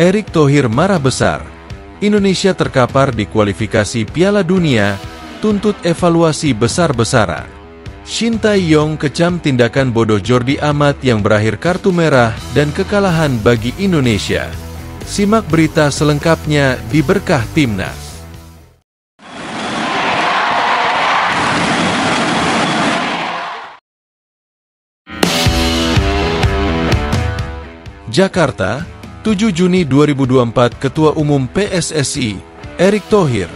Erick Thohir marah besar. Indonesia terkapar di kualifikasi Piala Dunia, tuntut evaluasi besar-besaran. Shin Tae-yong kecam tindakan bodoh Jordi Amat yang berakhir kartu merah dan kekalahan bagi Indonesia. Simak berita selengkapnya di Berkah Timnas. Jakarta, 7 Juni 2024. Ketua Umum PSSI, Erick Thohir,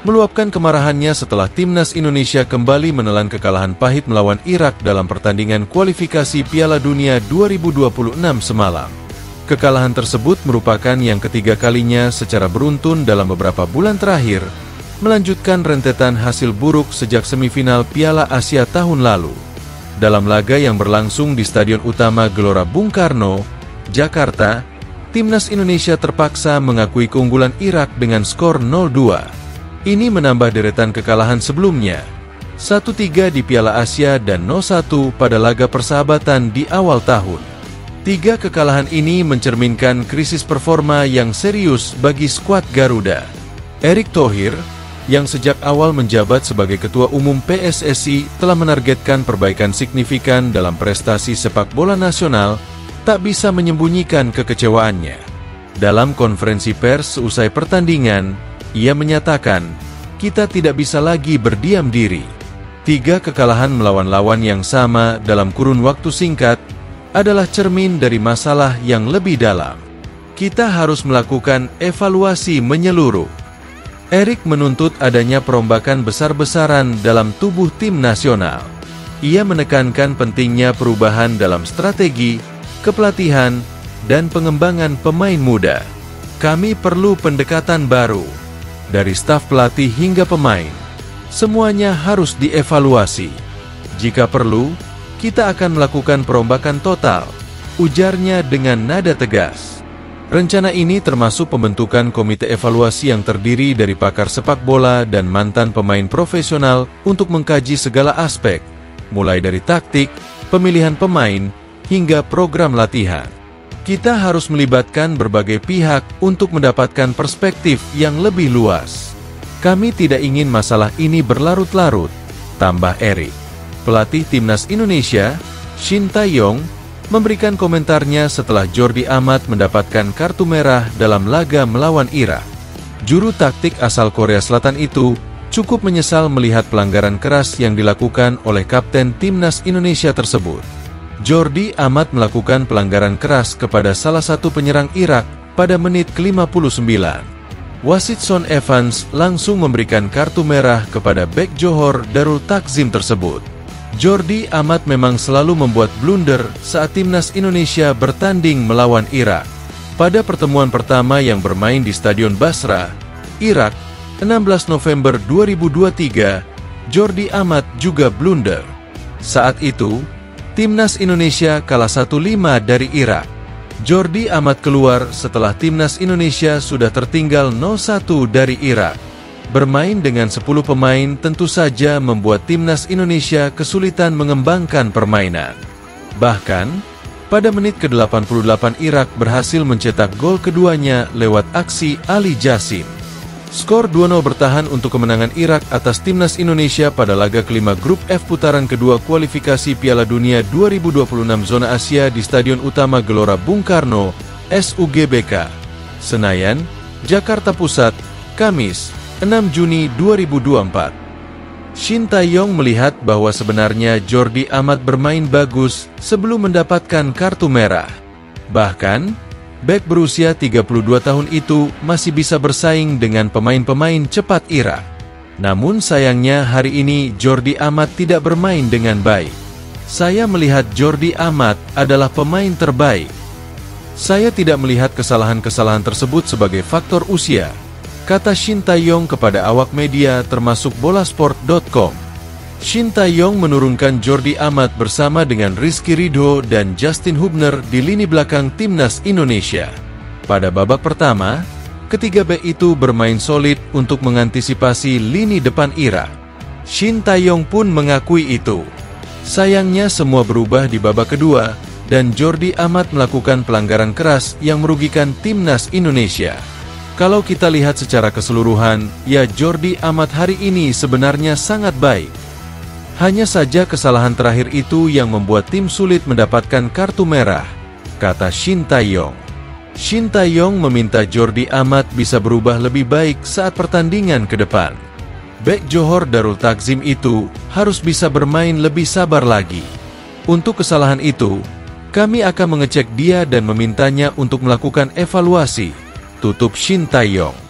meluapkan kemarahannya setelah Timnas Indonesia kembali menelan kekalahan pahit melawan Irak dalam pertandingan kualifikasi Piala Dunia 2026 semalam. Kekalahan tersebut merupakan yang ketiga kalinya secara beruntun dalam beberapa bulan terakhir, melanjutkan rentetan hasil buruk sejak semifinal Piala Asia tahun lalu. Dalam laga yang berlangsung di Stadion Utama Gelora Bung Karno, Jakarta, Timnas Indonesia terpaksa mengakui keunggulan Irak dengan skor 0-2. Ini menambah deretan kekalahan sebelumnya, 1-3 di Piala Asia dan 0-1 pada laga persahabatan di awal tahun. Tiga kekalahan ini mencerminkan krisis performa yang serius bagi skuad Garuda. Erick Thohir, yang sejak awal menjabat sebagai Ketua Umum PSSI, telah menargetkan perbaikan signifikan dalam prestasi sepak bola nasional, tak bisa menyembunyikan kekecewaannya. Dalam konferensi pers seusai pertandingan, ia menyatakan, "Kita tidak bisa lagi berdiam diri." Tiga kekalahan melawan lawan yang sama dalam kurun waktu singkat adalah cermin dari masalah yang lebih dalam. Kita harus melakukan evaluasi menyeluruh. Erick menuntut adanya perombakan besar-besaran dalam tubuh tim nasional. Ia menekankan pentingnya perubahan dalam strategi, kepelatihan, dan pengembangan pemain muda. Kami perlu pendekatan baru. Dari staf pelatih hingga pemain, semuanya harus dievaluasi. Jika perlu, kita akan melakukan perombakan total, ujarnya dengan nada tegas. Rencana ini termasuk pembentukan komite evaluasi yang terdiri dari pakar sepak bola dan mantan pemain profesional untuk mengkaji segala aspek, mulai dari taktik, pemilihan pemain, hingga program latihan. Kita harus melibatkan berbagai pihak untuk mendapatkan perspektif yang lebih luas. Kami tidak ingin masalah ini berlarut-larut, tambah Erick. Pelatih Timnas Indonesia, Shin Tae-yong, memberikan komentarnya setelah Jordi Amat mendapatkan kartu merah dalam laga melawan Irak. Juru taktik asal Korea Selatan itu cukup menyesal melihat pelanggaran keras yang dilakukan oleh kapten Timnas Indonesia tersebut. Jordi Amat melakukan pelanggaran keras kepada salah satu penyerang Irak pada menit ke-59. Wasit Son Evans langsung memberikan kartu merah kepada bek Johor Darul Takzim tersebut. Jordi Amat memang selalu membuat blunder saat Timnas Indonesia bertanding melawan Irak. Pada pertemuan pertama yang bermain di Stadion Basra, Irak, 16 November 2023, Jordi Amat juga blunder. Saat itu, Timnas Indonesia kalah 1-5 dari Irak. Jordi Amat keluar setelah Timnas Indonesia sudah tertinggal 0-1 dari Irak. Bermain dengan 10 pemain tentu saja membuat Timnas Indonesia kesulitan mengembangkan permainan. Bahkan, pada menit ke-88 Irak berhasil mencetak gol keduanya lewat aksi Ali Jassim. Skor 2-0 bertahan untuk kemenangan Irak atas Timnas Indonesia pada laga kelima Grup F putaran kedua kualifikasi Piala Dunia 2026 Zona Asia di Stadion Utama Gelora Bung Karno, SUGBK, Senayan, Jakarta Pusat, Kamis, 6 Juni 2024. Shin Tae-yong melihat bahwa sebenarnya Jordi Amat bermain bagus sebelum mendapatkan kartu merah. Bahkan, bek berusia 32 tahun itu masih bisa bersaing dengan pemain-pemain cepat Irak. Namun sayangnya hari ini Jordi Amat tidak bermain dengan baik. Saya melihat Jordi Amat adalah pemain terbaik. Saya tidak melihat kesalahan-kesalahan tersebut sebagai faktor usia, kata Shin Tae-yong kepada awak media termasuk bolasport.com. Shin Tae-yong menurunkan Jordi Amat bersama dengan Rizky Ridho dan Justin Hubner di lini belakang Timnas Indonesia. Pada babak pertama, ketiga bek itu bermain solid untuk mengantisipasi lini depan Irak. Shin Tae-yong pun mengakui itu. Sayangnya semua berubah di babak kedua, dan Jordi Amat melakukan pelanggaran keras yang merugikan timnas Indonesia. Kalau kita lihat secara keseluruhan, ya Jordi Amat hari ini sebenarnya sangat baik. Hanya saja kesalahan terakhir itu yang membuat tim sulit mendapatkan kartu merah, kata Shin Tae-yong. Shin Tae-yong meminta Jordi Amat bisa berubah lebih baik saat pertandingan ke depan. Bek Johor Darul Takzim itu harus bisa bermain lebih sabar lagi. Untuk kesalahan itu, kami akan mengecek dia dan memintanya untuk melakukan evaluasi, tutup Shin Tae-yong.